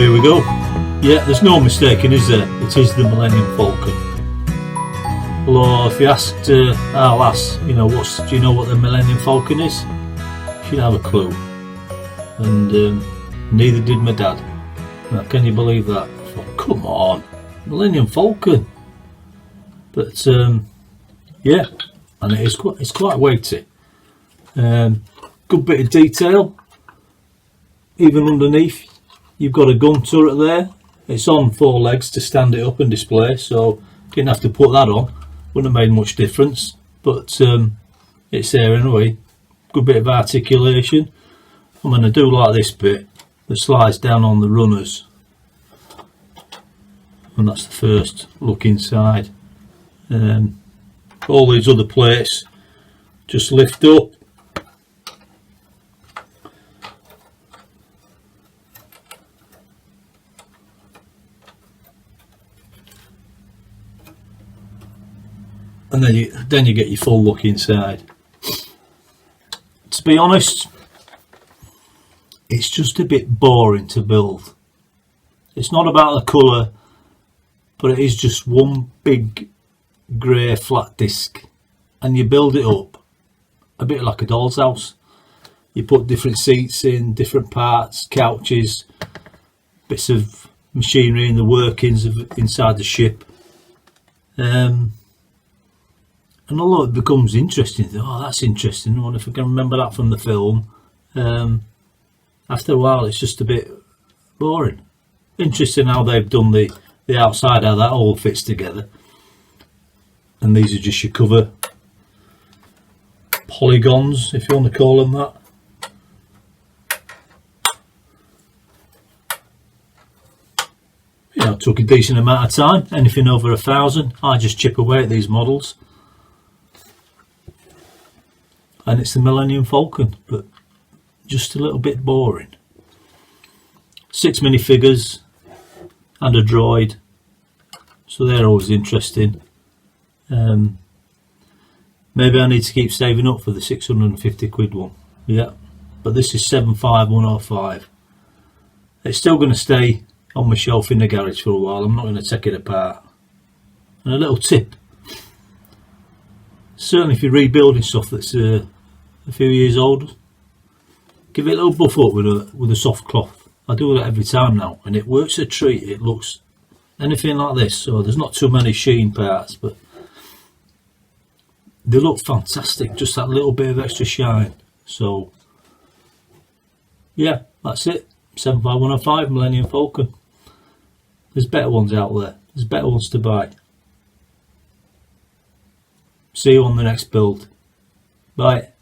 Here we go. Yeah, there's no mistaking, is there? It is the Millennium Falcon. Although if you asked our lass, you know, do you know what the Millennium Falcon is? She'd have a clue. And neither did my dad. Now, can you believe that? I thought, come on, Millennium Falcon. But yeah, and it's quite weighty. Good bit of detail. Even underneath, you've got a gun turret there. It's on 4 legs to stand it up and display, so didn't have to put that on. Wouldn't have made much difference, but it's there anyway. Good bit of articulation. I'm going to do like this bit that slides down on the runners, and that's the first look inside. All these other plates just lift up. And then you get your full look inside. To be honest, it's just a bit boring to build. It's not about the colour, but it is just one big grey flat disc, and you build it up a bit like a doll's house. You put different seats in, different parts, couches, bits of machinery in the workings of inside the ship. And although it becomes interesting, oh, that's interesting, I wonder if I can remember that from the film. After a while it's just a bit boring. Interesting how they've done the outside, how that all fits together. And these are just your cover polygons, if you want to call them that. Yeah, it took a decent amount of time, anything over 1,000. I just chip away at these models. And it's the Millennium Falcon, but just a little bit boring. 6 minifigures and a droid, so they're always interesting. Maybe I need to keep saving up for the 650 quid one. Yeah, but this is 75105. It's still going to stay on my shelf in the garage for a while. I'm not going to take it apart. And a little tip, certainly if you're rebuilding stuff that's a few years old, give it a little buff up with a soft cloth. I do that every time now, and it works a treat. It looks anything like this, so there's not too many sheen parts, but they look fantastic, just that little bit of extra shine. So yeah, that's it. 75105 Millennium Falcon. There's better ones out there, there's better ones to buy. See you on the next build. Bye.